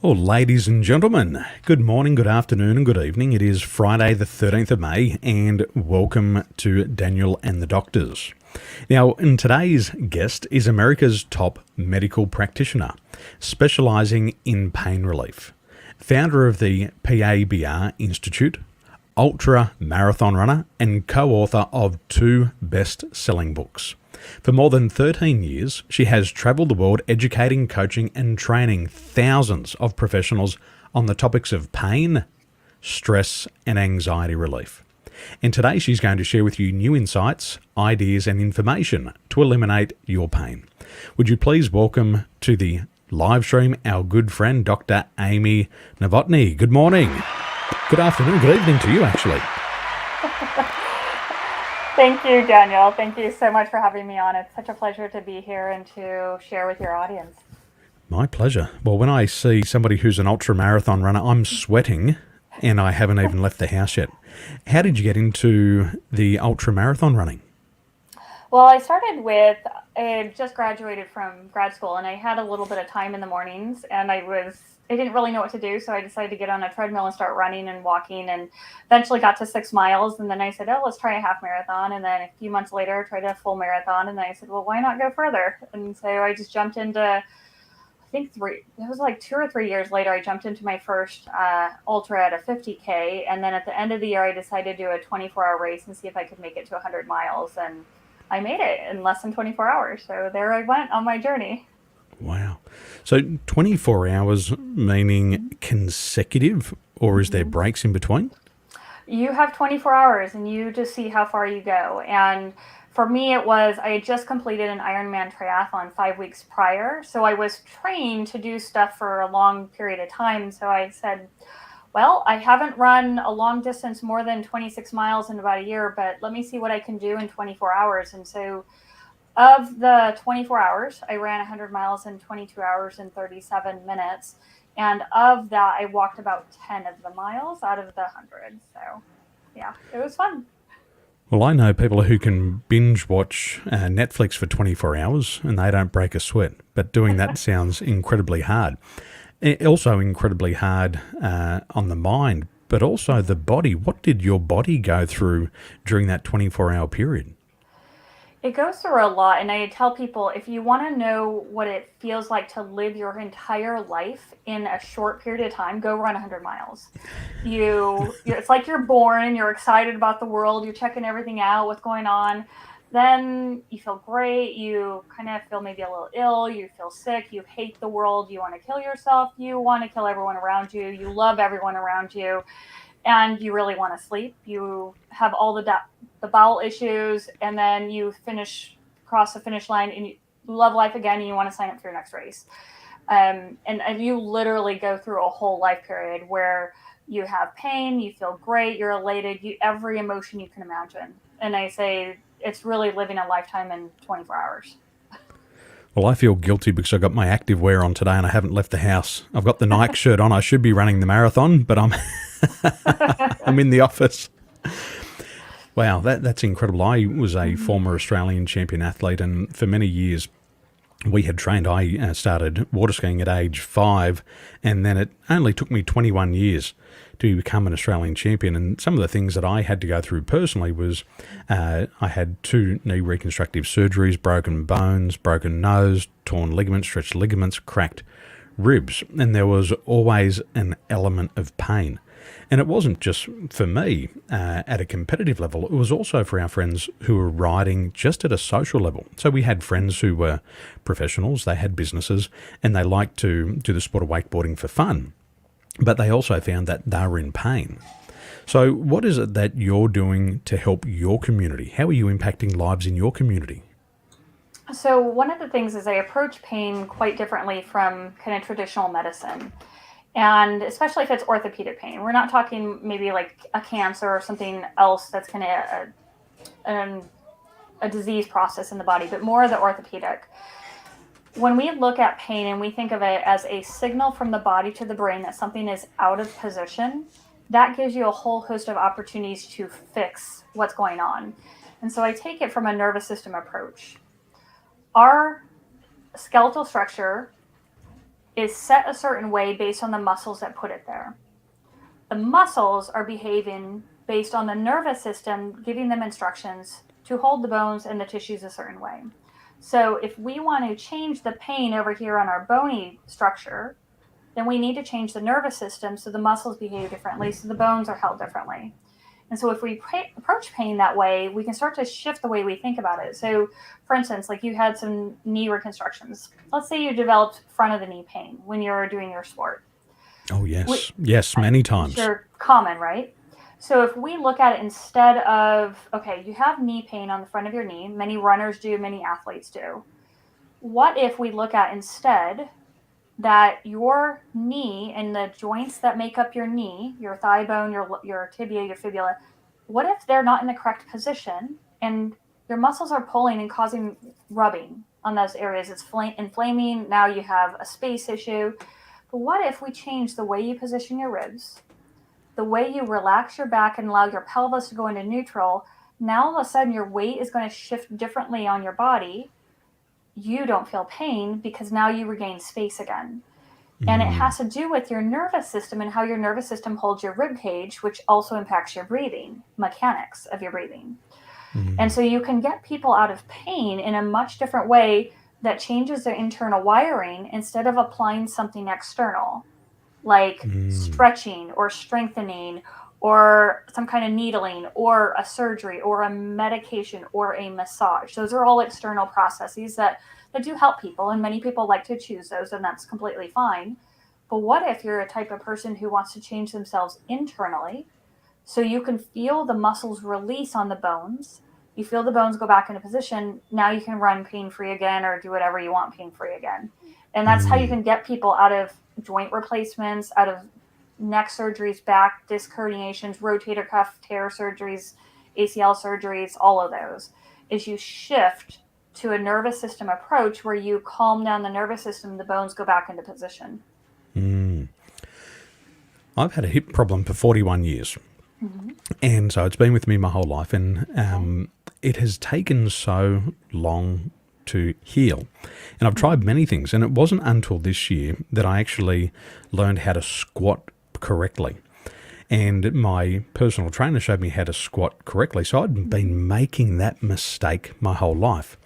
Well, ladies and gentlemen, good morning, good afternoon, and good evening. It is Friday, the 13th of May, and welcome to Daniel and the Doctors. Now, today's guest is America's top medical practitioner, specialising in pain relief, founder of the PABR Institute, ultra marathon runner, and co-author of 2 best-selling books. For more than 13 years, she has travelled the world educating, coaching and training thousands of professionals on the topics of pain, stress and anxiety relief. And today she's going to share with you new insights, ideas and information to eliminate your pain. Would you please welcome to the live stream our good friend, Dr. Amy Novotny. Good morning. Good afternoon. Good evening to you, actually. Thank you, Daniel. Thank you so much for having me on. It's such a pleasure to be here and to share with your audience. My pleasure. Well, when I see somebody who's an ultra marathon runner, I'm sweating and I haven't even left the house yet. How did you get into the ultra marathon running? Well, I just graduated from grad school and I had a little bit of time in the mornings and I didn't really know what to do. So I decided to get on a treadmill and start running and walking and eventually got to 6 miles. And then I said, let's try a half marathon. And then a few months later, I tried a full marathon. And then I said, well, why not go further? And so I just jumped into, I think it was like 2 or 3 years later, I jumped into my first ultra at a 50K. And then at the end of the year, I decided to do a 24-hour race and see if I could make it to 100 miles. And I made it in less than 24 hours. So there I went on my journey. Wow. So 24 hours meaning consecutive, or is there breaks in between? You have 24 hours and you just see how far you go. And for me, I had just completed an Ironman triathlon 5 weeks prior. So I was trained to do stuff for a long period of time. So I said, well, I haven't run a long distance more than 26 miles in about a year, but let me see what I can do in 24 hours. And so of the 24 hours, I ran 100 miles in 22 hours and 37 minutes. And of that, I walked about 10 of the miles out of the 100. So, yeah, it was fun. Well, I know people who can binge watch Netflix for 24 hours and they don't break a sweat. But doing that sounds incredibly hard. Also incredibly hard on the mind, but also the body. What did your body go through during that 24-hour period? It goes through a lot, and I tell people, if you want to know what it feels like to live your entire life in a short period of time, go run 100 miles. It's like you're born and you're excited about the world, you're checking everything out, what's going on. Then you feel great, you kind of feel maybe a little ill, you feel sick, you hate the world, you want to kill yourself, you want to kill everyone around you, you love everyone around you. And you really want to sleep. You have all the bowel issues, and then you cross the finish line, and you love life again, and you want to sign up for your next race. And you literally go through a whole life period where you have pain, you feel great, you're elated, every emotion you can imagine. And I say it's really living a lifetime in 24 hours. Well, I feel guilty because I got my active wear on today and I haven't left the house. I've got the Nike shirt on. I should be running the marathon, but I'm I'm in the office. Wow, that's incredible. I was a former Australian champion athlete, and for many years we had trained. I started water skiing at age 5, and then it only took me 21 years to become an Australian champion. And some of the things that I had to go through personally was I had 2 knee reconstructive surgeries, broken bones, broken nose, torn ligaments, stretched ligaments, cracked ribs. And there was always an element of pain. And it wasn't just for me at a competitive level, it was also for our friends who were riding just at a social level. So we had friends who were professionals, they had businesses, and they liked to do the sport of wakeboarding for fun. But they also found that they were in pain. So what is it that you're doing to help your community? How are you impacting lives in your community? So one of the things is I approach pain quite differently from kind of traditional medicine. And especially if it's orthopedic pain. We're not talking maybe like a cancer or something else that's kind of a disease process in the body, but more the orthopedic. When we look at pain and we think of it as a signal from the body to the brain that something is out of position, that gives you a whole host of opportunities to fix what's going on. And so I take it from a nervous system approach. Our skeletal structure is set a certain way based on the muscles that put it there. The muscles are behaving based on the nervous system, giving them instructions to hold the bones and the tissues a certain way. So if we want to change the pain over here on our bony structure, then we need to change the nervous system so the muscles behave differently, so the bones are held differently. And so if we approach pain that way, we can start to shift the way we think about it. So for instance, like you had some knee reconstructions. Let's say you developed front of the knee pain when you're doing your sport. Oh, yes. Yes, many times. Sure, common, right? So if we look at it instead of, okay, you have knee pain on the front of your knee. Many runners do, many athletes do. What if we look at instead that your knee and the joints that make up your knee, your thigh bone, your tibia, your fibula, what if they're not in the correct position and your muscles are pulling and causing rubbing on those areas? It's inflaming. Now you have a space issue. But what if we change the way you position your ribs, the way you relax your back and allow your pelvis to go into neutral? Now all of a sudden your weight is going to shift differently on your body. You don't feel pain because now you regain space again. And it has to do with your nervous system and how your nervous system holds your rib cage, which also impacts your breathing, mechanics of your breathing. And so you can get people out of pain in a much different way that changes their internal wiring instead of applying something external, like stretching or strengthening or some kind of needling or a surgery or a medication or a massage. Those are all external processes that do help people, and many people like to choose those, and that's completely fine. But what if you're a type of person who wants to change themselves internally so you can feel the muscles release on the bones, you feel the bones go back into position, now you can run pain-free again or do whatever you want pain-free again. And that's how you can get people out of joint replacements, out of neck surgeries, back disc herniations, rotator cuff tear surgeries, ACL surgeries, all of those, is you shift to a nervous system approach where you calm down the nervous system, the bones go back into position. I've had a hip problem for 41 years. And so it's been with me my whole life. And it has taken so long to heal. And I've tried many things. And it wasn't until this year that I actually learned how to squat correctly. And my personal trainer showed me how to squat correctly. So I'd been making that mistake my whole life.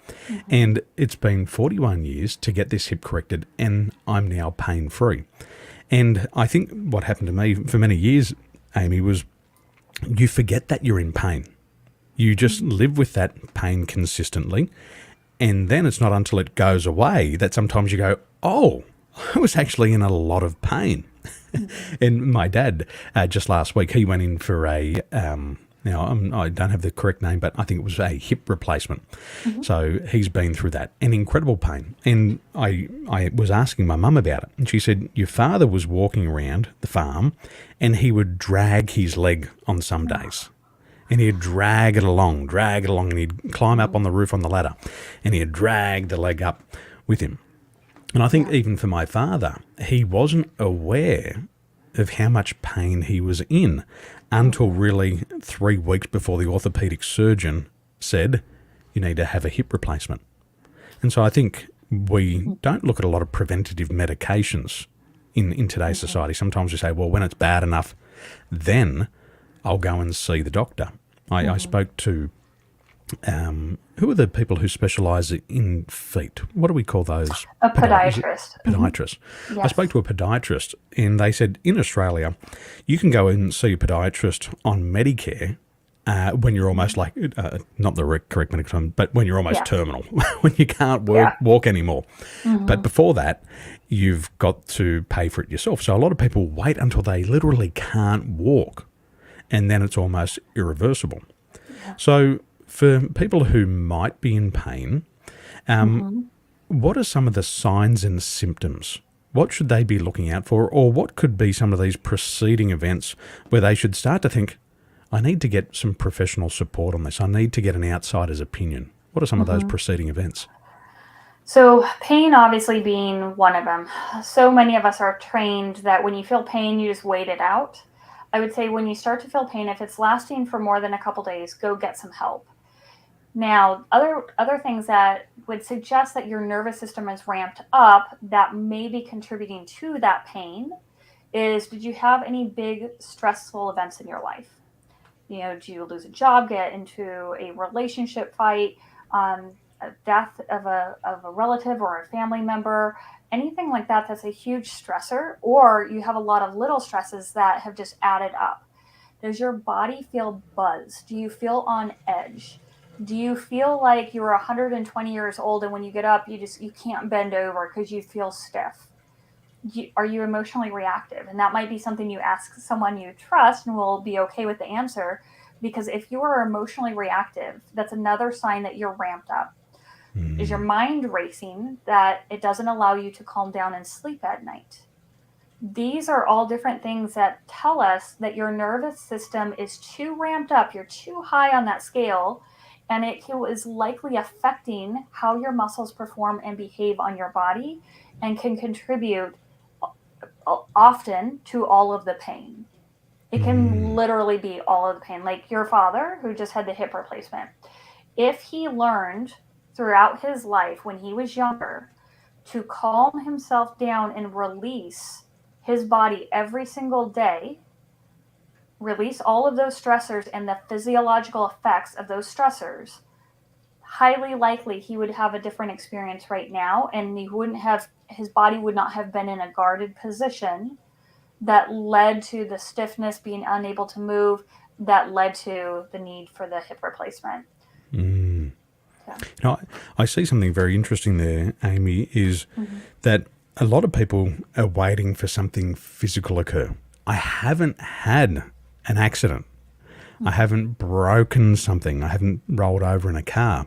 And it's been 41 years to get this hip corrected, and I'm now pain-free. And I think what happened to me for many years, Amy, was you forget that you're in pain. You just live with that pain consistently. And then it's not until it goes away that sometimes you go, oh, I was actually in a lot of pain. And my dad, just last week, he went in for a, I don't have the correct name, but I think it was a hip replacement. So he's been through that, and incredible pain. And I was asking my mum about it, and she said, your father was walking around the farm, and he would drag his leg on some days. And he'd drag it along, and he'd climb up on the roof on the ladder, and he'd drag the leg up with him. And I think even for my father, he wasn't aware of how much pain he was in until really 3 weeks before the orthopedic surgeon said, you need to have a hip replacement. And so I think we don't look at a lot of preventative medications in today's society. Sometimes we say, well, when it's bad enough, then I'll go and see the doctor. I spoke to, who are the people who specialise in feet? What do we call those? A podiatrist. Podiatrist. Yes. I spoke to a podiatrist, and they said in Australia, you can go and see a podiatrist on Medicare when you're almost like, not the correct medical term, but when you're almost terminal, when you can't walk anymore. But before that, you've got to pay for it yourself. So a lot of people wait until they literally can't walk, and then it's almost irreversible. So for people who might be in pain, what are some of the signs and symptoms? What should they be looking out for? Or what could be some of these preceding events where they should start to think, I need to get some professional support on this. I need to get an outsider's opinion. What are some of those preceding events? So pain obviously being one of them. So many of us are trained that when you feel pain, you just wait it out. I would say when you start to feel pain, if it's lasting for more than a couple days, go get some help. Now, other things that would suggest that your nervous system is ramped up that may be contributing to that pain is, did you have any big stressful events in your life? Do you lose a job, get into a relationship fight, a death of a relative or a family member, anything like that that's a huge stressor, or you have a lot of little stresses that have just added up. Does your body feel buzzed? Do you feel on edge? Do you feel like you're 120 years old and when you get up, you can't bend over because you feel stiff? Are you emotionally reactive? And that might be something you ask someone you trust and will be okay with the answer. Because if you are emotionally reactive, that's another sign that you're ramped up. Is your mind racing that it doesn't allow you to calm down and sleep at night? These are all different things that tell us that your nervous system is too ramped up, you're too high on that scale, and it is likely affecting how your muscles perform and behave on your body and can contribute often to all of the pain. It can literally be all of the pain. Like your father, who just had the hip replacement. If he learned throughout his life when he was younger to calm himself down and release his body every single day, release all of those stressors and the physiological effects of those stressors, highly likely he would have a different experience right now, and his body would not have been in a guarded position that led to the stiffness, being unable to move, that led to the need for the hip replacement. So. I see something very interesting there, Amy, is that a lot of people are waiting for something physical occur. I haven't had an accident. I haven't broken something. I haven't rolled over in a car.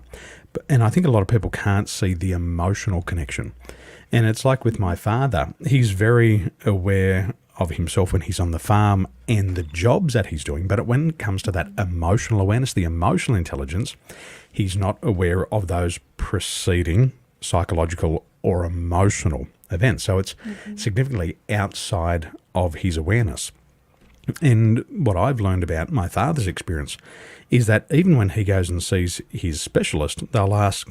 And I think a lot of people can't see the emotional connection. And it's like with my father, he's very aware of himself when he's on the farm and the jobs that he's doing. But when it comes to that emotional awareness, the emotional intelligence, he's not aware of those preceding psychological or emotional events. So it's significantly outside of his awareness. And what I've learned about my father's experience is that even when he goes and sees his specialist, they'll ask,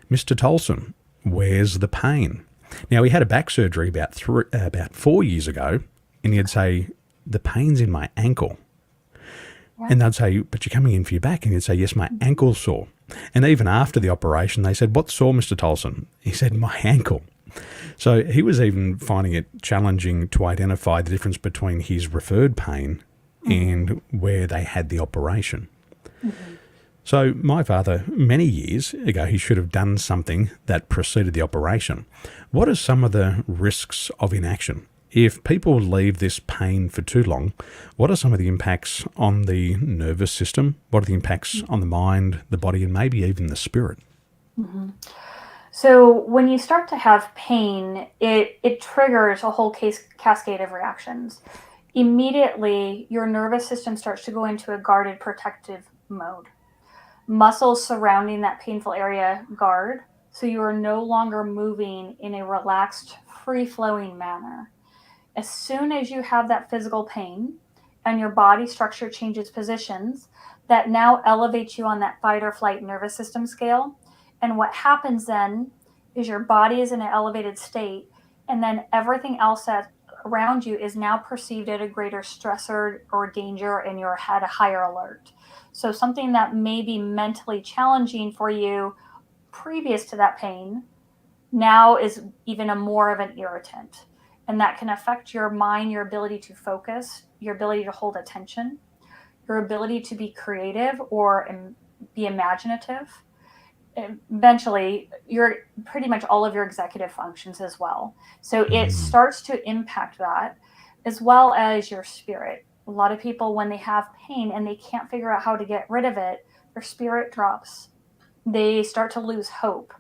Mr. Tolson, where's the pain? Now, he had a back surgery about 4 years ago, and he'd say, the pain's in my ankle. Yeah. And they'd say, but you're coming in for your back. And he'd say, yes, my ankle's sore. And even after the operation, they said, what's sore, Mr. Tolson? He said, my ankle. So he was even finding it challenging to identify the difference between his referred pain and where they had the operation. So my father, many years ago, he should have done something that preceded the operation. What are some of the risks of inaction? If people leave this pain for too long, what are some of the impacts on the nervous system? What are the impacts on the mind, the body, and maybe even the spirit? So when you start to have pain, it triggers a whole cascade of reactions. Immediately, your nervous system starts to go into a guarded protective mode. Muscles surrounding that painful area guard, so you are no longer moving in a relaxed, free-flowing manner. As soon as you have that physical pain and your body structure changes positions, that now elevates you on that fight or flight nervous system scale. And what happens then is your body is in an elevated state, and then everything else that around you is now perceived at a greater stressor or danger, and you're at a higher alert. So something that may be mentally challenging for you previous to that pain now is even more of an irritant. And that can affect your mind, your ability to focus, your ability to hold attention, your ability to be creative or be imaginative. Eventually, you're pretty much all of your executive functions as well. So it starts to impact that, as well as your spirit. A lot of people, when they have pain and they can't figure out how to get rid of it, their spirit drops. They start to lose hope.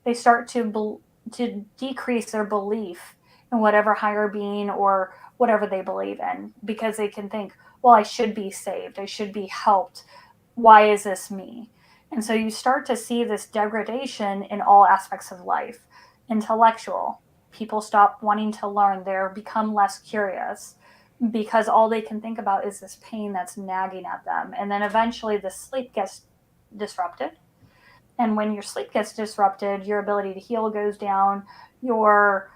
They start to decrease their belief in whatever higher being or whatever they believe in, because they can think, well, I should be saved. I should be helped. Why is this me? And so you start to see this degradation in all aspects of life. Intellectual, people stop wanting to learn. They become less curious because all they can think about is this pain that's nagging at them. And then eventually the sleep gets disrupted. And when your sleep gets disrupted, your ability to heal goes down, your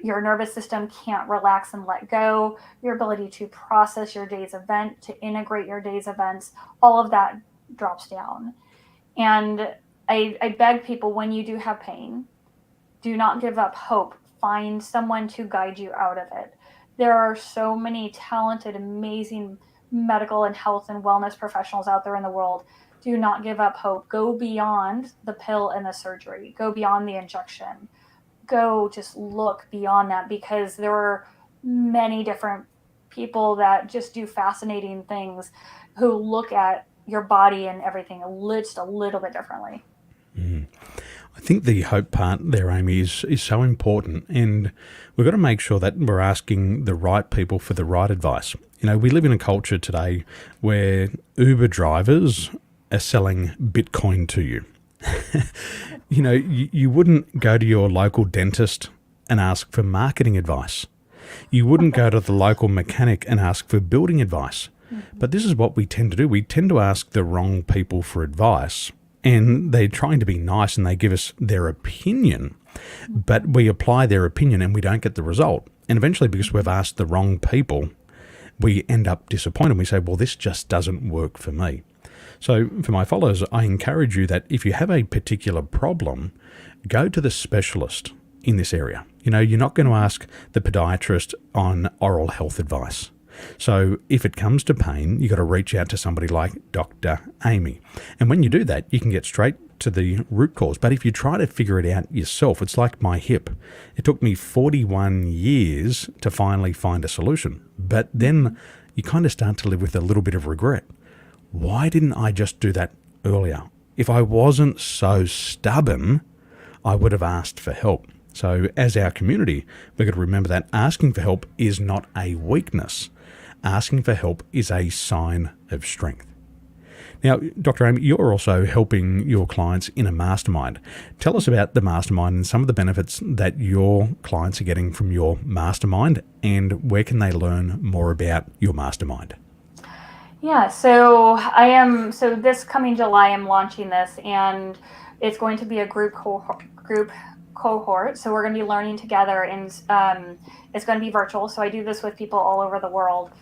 nervous system can't relax and let go, your ability to process your day's event, to integrate your day's events, all of that drops down. And I beg people, when you do have pain, do not give up hope. Find someone to guide you out of it. There are so many talented, amazing medical and health and wellness professionals out there in the world. Do not give up hope. Go beyond the pill and the surgery. Go beyond the injection. Go just look beyond that, because there are many different people that just do fascinating things who look at your body and everything just a little bit differently. I think the hope part there, Amy, is so important, and we've got to make sure that we're asking the right people for the right advice. We live in a culture today where Uber drivers are selling Bitcoin to you. You wouldn't go to your local dentist and ask for marketing advice. You wouldn't go to the local mechanic and ask for building advice. But this is what we tend to do. We tend to ask the wrong people for advice, and they're trying to be nice and they give us their opinion, but we apply their opinion and we don't get the result. And eventually, because we've asked the wrong people, we end up disappointed. We say, well, this just doesn't work for me. So for my followers, I encourage you that if you have a particular problem, go to the specialist in this area. You're not going to ask the podiatrist on oral health advice. So if it comes to pain, you've got to reach out to somebody like Dr. Amy. And when you do that, you can get straight to the root cause. But if you try to figure it out yourself, it's like my hip. It took me 41 years to finally find a solution. But then you kind of start to live with a little bit of regret. Why didn't I just do that earlier? If I wasn't so stubborn, I would have asked for help. So as our community, we've got to remember that asking for help is not a weakness. Asking for help is a sign of strength. Now, Dr. Amy, you're also helping your clients in a mastermind. Tell us about the mastermind and some of the benefits that your clients are getting from your mastermind, and where can they learn more about your mastermind? Yeah, so this coming July, I'm launching this, and it's going to be a group cohort. So we're going to be learning together, and it's going to be virtual. So I do this with people all over the world,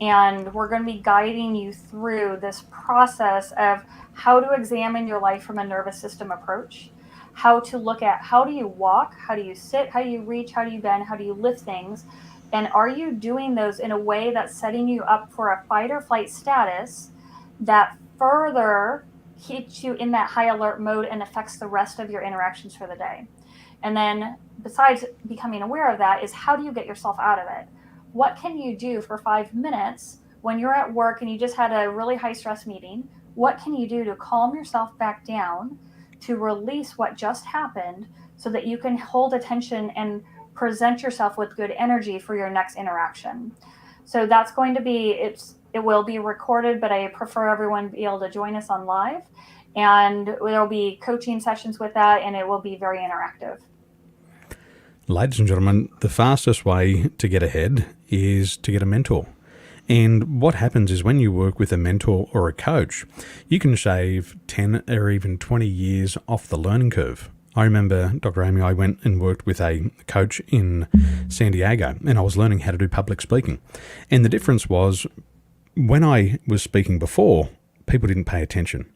and we're going to be guiding you through this process of how to examine your life from a nervous system approach, how to look at how do you walk, how do you sit, how do you reach, how do you bend, how do you lift things, and are you doing those in a way that's setting you up for a fight or flight status that further keeps you in that high alert mode and affects the rest of your interactions for the day. And then besides becoming aware of that is, how do you get yourself out of it? What can you do for 5 minutes when you're at work and you just had a really high stress meeting? What can you do to calm yourself back down, to release what just happened, so that you can hold attention and present yourself with good energy for your next interaction? So that's going to be, it will be recorded, but I prefer everyone be able to join us on live. And there will be coaching sessions with that, and it will be very interactive. Ladies and gentlemen, the fastest way to get ahead is to get a mentor. And what happens is, when you work with a mentor or a coach, you can shave 10 or even 20 years off the learning curve. I remember, Dr. Amy, I went and worked with a coach in San Diego, and I was learning how to do public speaking. And the difference was, when I was speaking before, people didn't pay attention.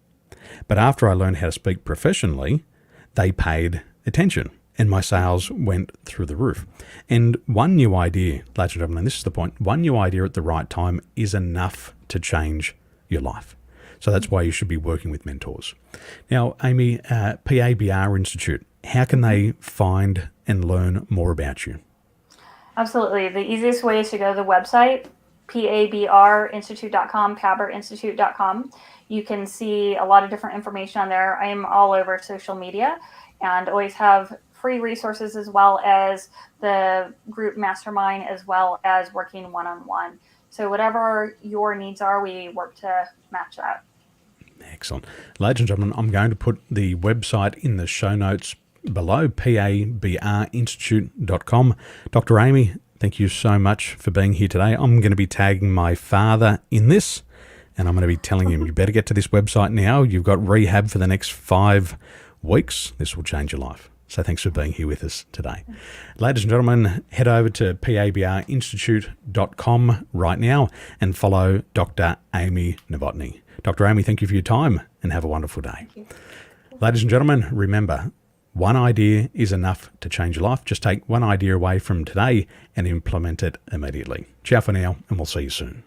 But after I learned how to speak professionally, they paid attention, and my sales went through the roof. And one new idea, ladies and gentlemen, and this is the point, one new idea at the right time is enough to change your life. So that's why you should be working with mentors. Now, Amy, PABR Institute, how can they find and learn more about you? Absolutely. The easiest way is to go to the website, pabrinstitute.com, pabrinstitute.com. You can see a lot of different information on there. I am all over social media and always have free resources, as well as the group Mastermind, as well as working one-on-one. So whatever your needs are, we work to match that. Excellent. Ladies and gentlemen, I'm going to put the website in the show notes below, pabrinstitute.com. Dr. Amy, thank you so much for being here today. I'm going to be tagging my father in this, And I'm going to be telling him, you better get to this website now. You've got rehab for the next 5 weeks. This will change your life. So thanks for being here with us today. Ladies and gentlemen, head over to pabrinstitute.com right now and follow Dr. Amy Novotny. Dr. Amy, thank you for your time and have a wonderful day. Thank you. Ladies and gentlemen, remember, one idea is enough to change your life. Just take one idea away from today and implement it immediately. Ciao for now, and we'll see you soon.